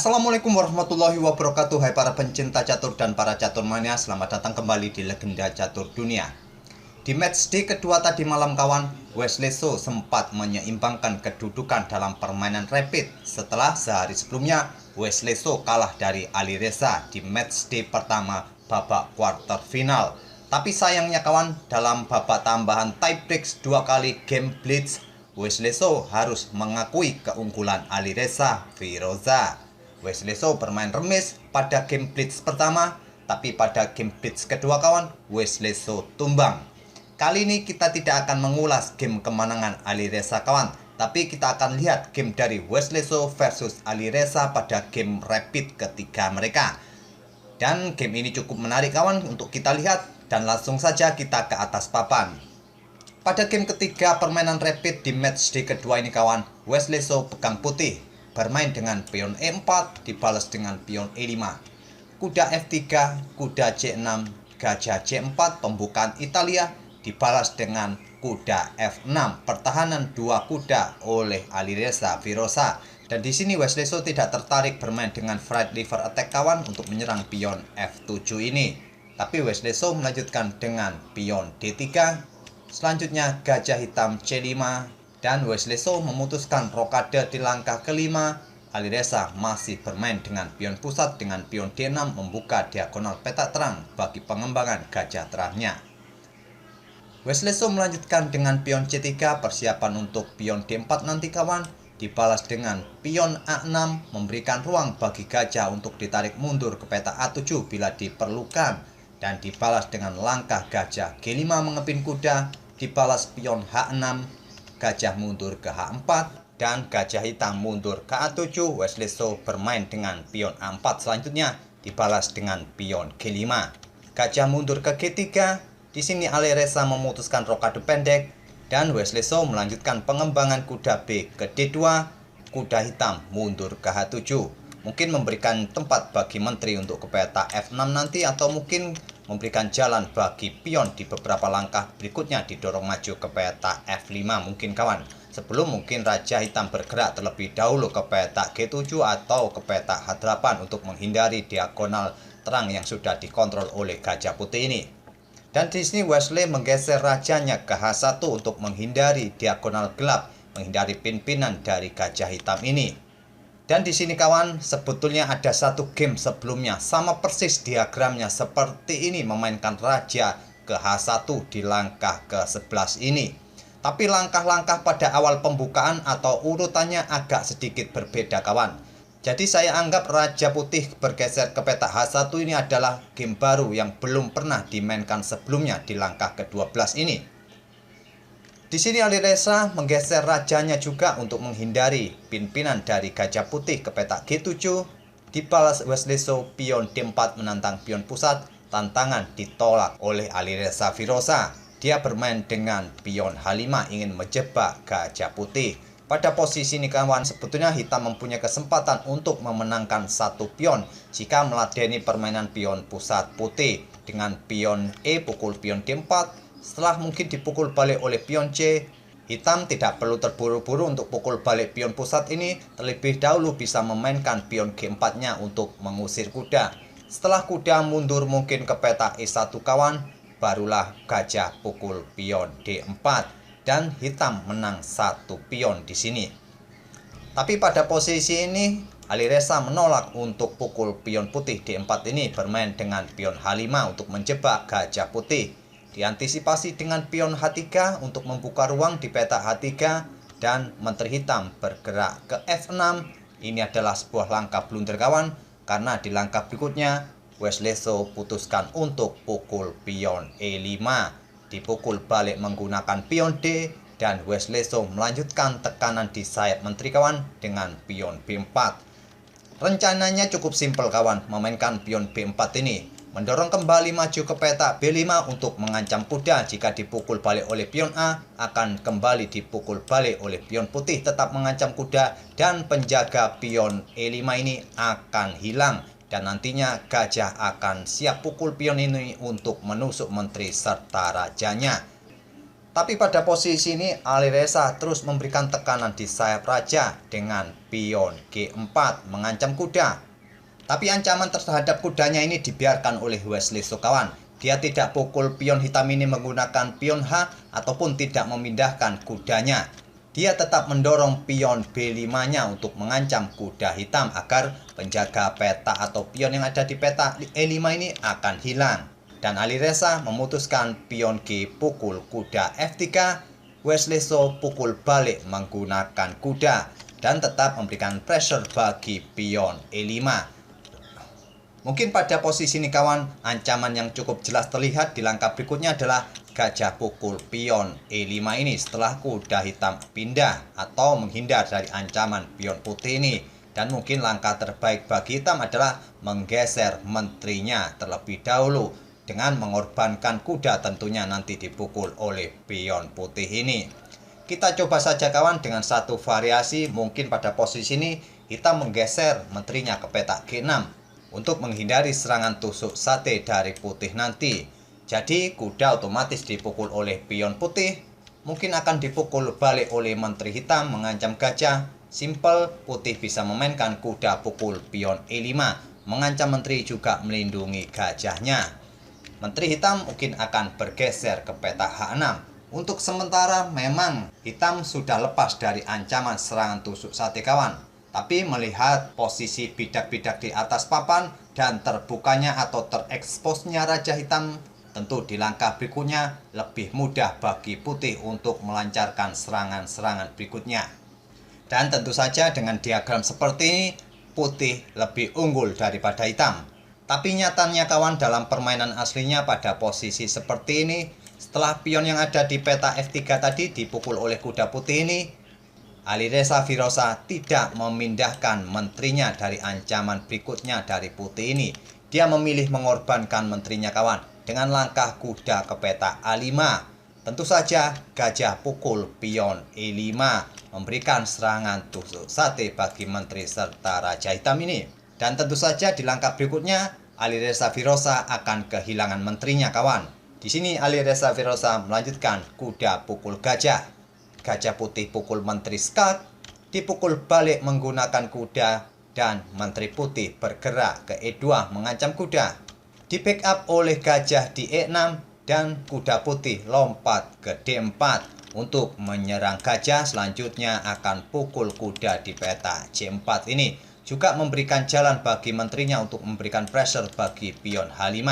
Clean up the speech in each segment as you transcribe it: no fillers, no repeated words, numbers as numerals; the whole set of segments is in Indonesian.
Assalamualaikum warahmatullahi wabarakatuh. Hai para pencinta catur dan para catur mania, selamat datang kembali di Legenda Catur Dunia. Di matchday kedua tadi malam kawan, Wesley So sempat menyeimbangkan kedudukan dalam permainan rapid setelah sehari sebelumnya Wesley So kalah dari Ali Reza di matchday pertama babak quarter final. Tapi sayangnya kawan, dalam babak tambahan tiebreak 2 kali game blitz, Wesley So harus mengakui keunggulan Ali Reza Firoza. Wesley So bermain remis pada game blitz pertama, tapi pada game blitz kedua kawan, Wesley So tumbang. Kali ini kita tidak akan mengulas game kemenangan Ali Reza kawan, tapi kita akan lihat game dari Wesley So versus Ali Reza pada game rapid ketiga mereka. Dan game ini cukup menarik kawan untuk kita lihat, dan langsung saja kita ke atas papan. Pada game ketiga permainan rapid di matchday kedua ini kawan, Wesley So pegang putih, bermain dengan pion E4 dibalas dengan pion E5, kuda F3, kuda C6, gajah C4, pembukaan Italia dibalas dengan kuda F6, pertahanan 2 kuda oleh Ali Reza Firoza. Dan di sini Wesley So tidak tertarik bermain dengan Fried Liver Attack kawan untuk menyerang pion F7 ini. Tapi Wesley So melanjutkan dengan pion D3, selanjutnya gajah hitam C5, dan Wesley So memutuskan rokade di langkah kelima. Ali Reza masih bermain dengan pion pusat dengan pion D6 membuka diagonal peta terang bagi pengembangan gajah terangnya. Wesley So melanjutkan dengan pion C3, persiapan untuk pion D4 nanti kawan, dibalas dengan pion A6 memberikan ruang bagi gajah untuk ditarik mundur ke peta A7 bila diperlukan, dan dibalas dengan langkah gajah G5 mengepin kuda, dibalas pion H6, gajah mundur ke H4, dan gajah hitam mundur ke A7. Wesley So bermain dengan pion A4, selanjutnya dibalas dengan pion G5, gajah mundur ke G3. Di sini Ali Reza memutuskan rokade pendek, dan Wesley So melanjutkan pengembangan kuda B ke D2, kuda hitam mundur ke H7. Mungkin memberikan tempat bagi menteri untuk ke peta F6 nanti, atau mungkin memberikan jalan bagi pion di beberapa langkah berikutnya didorong maju ke peta F5 mungkin kawan. Sebelum mungkin raja hitam bergerak terlebih dahulu ke peta G7 atau ke peta H8 untuk menghindari diagonal terang yang sudah dikontrol oleh gajah putih ini. Dan di sini Wesley menggeser rajanya ke H1 untuk menghindari diagonal gelap, menghindari pimpinan dari gajah hitam ini. Dan di sini kawan, sebetulnya ada satu game sebelumnya sama persis diagramnya seperti ini, memainkan raja ke H1 di langkah ke-11 ini. Tapi langkah-langkah pada awal pembukaan atau urutannya agak sedikit berbeda kawan. Jadi saya anggap raja putih bergeser ke peta H1 ini adalah game baru yang belum pernah dimainkan sebelumnya di langkah ke-12 ini. Di sini Ali Reza menggeser rajanya juga untuk menghindari pimpinan dari gajah putih ke peta G7. Dibalas Wesley So pion D4 menantang pion pusat. Tantangan ditolak oleh Ali Reza Firoza. Dia bermain dengan pion H5 ingin menjebak gajah putih. Pada posisi ini kawan, sebetulnya hitam mempunyai kesempatan untuk memenangkan satu pion jika meladeni permainan pion pusat putih dengan pion E pukul pion D4. Setelah mungkin dipukul balik oleh pion C, hitam tidak perlu terburu-buru untuk pukul balik pion pusat ini, terlebih dahulu bisa memainkan pion G4-nya untuk mengusir kuda. Setelah kuda mundur mungkin ke peta E1 kawan, barulah gajah pukul pion D4 dan hitam menang satu pion di sini. Tapi pada posisi ini Ali Reza menolak untuk pukul pion putih D4 ini, bermain dengan pion H5 untuk menjebak gajah putih. Diantisipasi dengan pion H3 untuk membuka ruang di peta H3, dan menteri hitam bergerak ke F6. Ini adalah sebuah langkah blunder kawan, karena di langkah berikutnya Wesley So putuskan untuk pukul pion E5, dipukul balik menggunakan pion D, dan Wesley So melanjutkan tekanan di sayap menteri kawan dengan pion B4. Rencananya cukup simpel kawan, memainkan pion B4 ini, mendorong kembali maju ke peta B5 untuk mengancam kuda. Jika dipukul balik oleh pion A, akan kembali dipukul balik oleh pion putih, tetap mengancam kuda, dan penjaga pion E5 ini akan hilang, dan nantinya gajah akan siap pukul pion ini untuk menusuk menteri serta rajanya. Tapi pada posisi ini Alireza terus memberikan tekanan di sayap raja dengan pion G4 mengancam kuda. Tapi ancaman terhadap kudanya ini dibiarkan oleh Wesley So kawan. Dia tidak pukul pion hitam ini menggunakan pion H ataupun tidak memindahkan kudanya. Dia tetap mendorong pion B5-nya untuk mengancam kuda hitam agar penjaga peta atau pion yang ada di peta E5 ini akan hilang. Dan Alireza memutuskan pion G pukul kuda F3, Wesley So pukul balik menggunakan kuda dan tetap memberikan pressure bagi pion E5. Mungkin pada posisi ini kawan, ancaman yang cukup jelas terlihat di langkah berikutnya adalah gajah pukul pion E5 ini setelah kuda hitam pindah atau menghindar dari ancaman pion putih ini. Dan mungkin langkah terbaik bagi hitam adalah menggeser menterinya terlebih dahulu dengan mengorbankan kuda tentunya nanti dipukul oleh pion putih ini. Kita coba saja kawan dengan satu variasi, mungkin pada posisi ini hitam menggeser menterinya ke petak G6 untuk menghindari serangan tusuk sate dari putih nanti. Jadi kuda otomatis dipukul oleh pion putih, mungkin akan dipukul balik oleh menteri hitam mengancam gajah. Simple, putih bisa memainkan kuda pukul pion E5, mengancam menteri juga melindungi gajahnya. Menteri hitam mungkin akan bergeser ke petak H6. Untuk sementara memang hitam sudah lepas dari ancaman serangan tusuk sate kawan. Tapi melihat posisi bidak-bidak di atas papan dan terbukanya atau tereksposnya raja hitam, tentu di langkah berikutnya lebih mudah bagi putih untuk melancarkan serangan-serangan berikutnya. Dan tentu saja dengan diagram seperti ini, putih lebih unggul daripada hitam. Tapi nyatanya kawan, dalam permainan aslinya pada posisi seperti ini, setelah pion yang ada di peta F3 tadi dipukul oleh kuda putih ini, Alireza Firoza tidak memindahkan menterinya dari ancaman berikutnya dari putih ini. Dia memilih mengorbankan menterinya kawan dengan langkah kuda ke peta A5. Tentu saja gajah pukul pion E5 memberikan serangan tusuk sate bagi menteri serta raja hitam ini. Dan tentu saja di langkah berikutnya Alireza Firoza akan kehilangan menterinya kawan. Di sini Alireza Firoza melanjutkan kuda pukul gajah. Gajah putih pukul menteri skak, dipukul balik menggunakan kuda dan menteri putih bergerak ke E2 mengancam kuda. Di backup oleh gajah di E6 dan kuda putih lompat ke D4 untuk menyerang gajah. Selanjutnya akan pukul kuda di peta C4 ini. Juga memberikan jalan bagi menterinya untuk memberikan pressure bagi pion H5.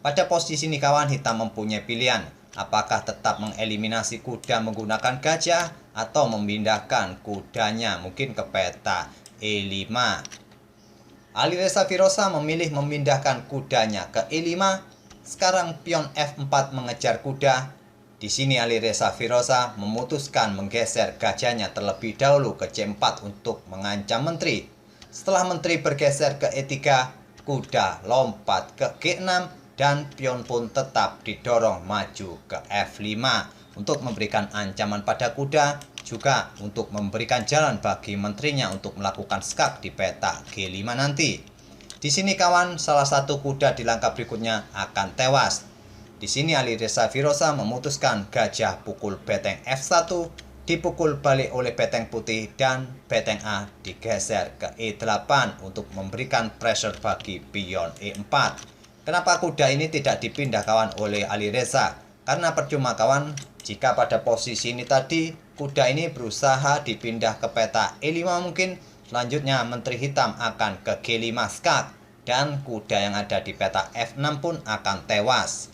Pada posisi ini kawan, hitam mempunyai pilihan. Apakah tetap mengeliminasi kuda menggunakan gajah atau memindahkan kudanya mungkin ke peta E5. Alireza Firoza memilih memindahkan kudanya ke E5. Sekarang pion F4 mengejar kuda. Di sini Alireza Firoza memutuskan menggeser gajahnya terlebih dahulu ke C4 untuk mengancam menteri. Setelah menteri bergeser ke E3, kuda lompat ke G6 dan pion pun tetap didorong maju ke F5 untuk memberikan ancaman pada kuda, juga untuk memberikan jalan bagi menterinya untuk melakukan skak di peta G5 nanti. Di sini kawan, salah satu kuda di langkah berikutnya akan tewas. Di sini Alireza Firoza memutuskan gajah pukul beteng F1 dipukul balik oleh beteng putih dan beteng A digeser ke E8 untuk memberikan pressure bagi pion E4. Kenapa kuda ini tidak dipindah kawan oleh Alireza? Karena percuma kawan, jika pada posisi ini tadi kuda ini berusaha dipindah ke peta E5 mungkin, selanjutnya menteri hitam akan ke G5 skak dan kuda yang ada di peta F6 pun akan tewas.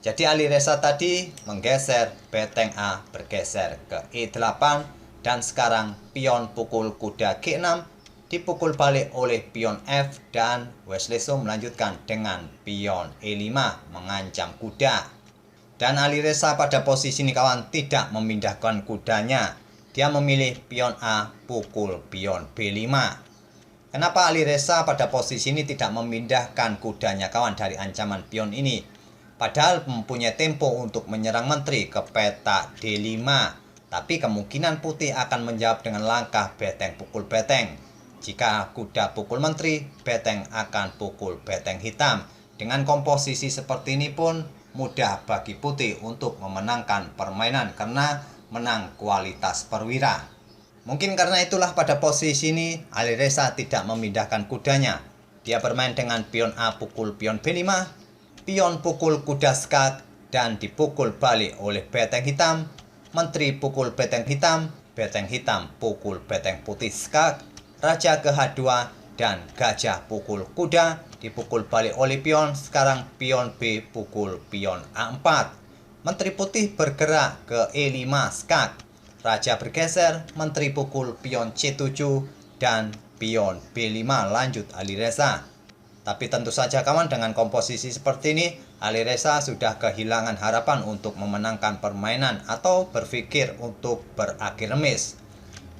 Jadi Alireza tadi menggeser beteng A bergeser ke E8 dan sekarang pion pukul kuda G6 dipukul balik oleh pion F dan Wesley So melanjutkan dengan pion E5 mengancam kuda. Dan Alireza pada posisi ini kawan tidak memindahkan kudanya. Dia memilih pion A pukul pion B5. Kenapa Alireza pada posisi ini tidak memindahkan kudanya kawan dari ancaman pion ini? Padahal mempunyai tempo untuk menyerang menteri ke peta D5. Tapi kemungkinan putih akan menjawab dengan langkah beteng pukul beteng. Jika kuda pukul menteri, beteng akan pukul beteng hitam. Dengan komposisi seperti ini pun, mudah bagi putih untuk memenangkan permainan karena menang kualitas perwira. Mungkin karena itulah pada posisi ini Alireza tidak memindahkan kudanya. Dia bermain dengan pion A pukul pion B5, pion pukul kuda skak, dan dipukul balik oleh beteng hitam. Menteri pukul beteng hitam pukul beteng putih skak, raja ke H2, dan gajah pukul kuda dipukul balik oleh pion. Sekarang pion B pukul pion A4. Menteri putih bergerak ke E5 skak, raja bergeser, menteri pukul pion C7, dan pion B5 lanjut Alireza. Tapi tentu saja kawan, dengan komposisi seperti ini Alireza sudah kehilangan harapan untuk memenangkan permainan atau berpikir untuk berakhir remis.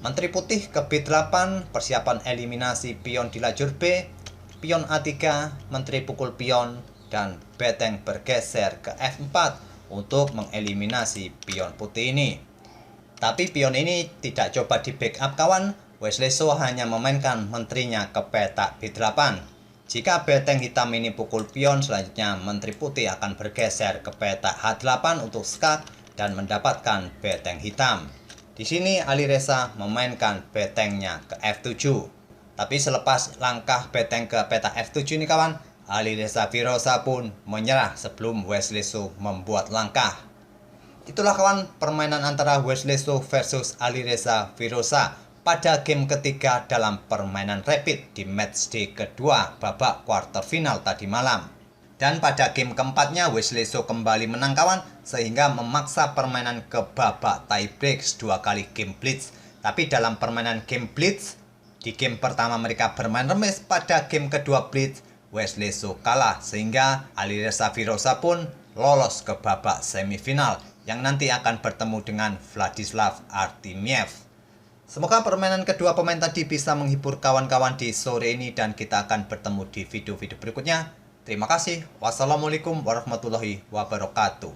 Menteri putih ke B8, persiapan eliminasi pion di lajur B, pion A3, menteri pukul pion, dan beteng bergeser ke F4 untuk mengeliminasi pion putih ini. Tapi pion ini tidak coba di backup kawan. Wesley So hanya memainkan menterinya ke petak B8. Jika beteng hitam ini pukul pion, selanjutnya menteri putih akan bergeser ke petak H8 untuk skak dan mendapatkan beteng hitam. Di sini Alireza memainkan betengnya ke F7. Tapi selepas langkah beteng ke petak F7 ini kawan, Alireza Firoza pun menyerah sebelum Wesley So membuat langkah. Itulah kawan permainan antara Wesley So versus Alireza Firoza pada game ketiga dalam permainan rapid di matchday kedua babak quarter final tadi malam. Dan pada game keempatnya Wesley So kembali menang kawan, sehingga memaksa permainan ke babak tiebreak 2 kali game blitz. Tapi dalam permainan game blitz, di game pertama mereka bermain remis, pada game kedua blitz Wesley So kalah, sehingga Alireza Firoza pun lolos ke babak semifinal yang nanti akan bertemu dengan Vladislav Artemiev. Semoga permainan kedua pemain tadi bisa menghibur kawan-kawan di sore ini dan kita akan bertemu di video-video berikutnya. Terima kasih. Wassalamualaikum warahmatullahi wabarakatuh.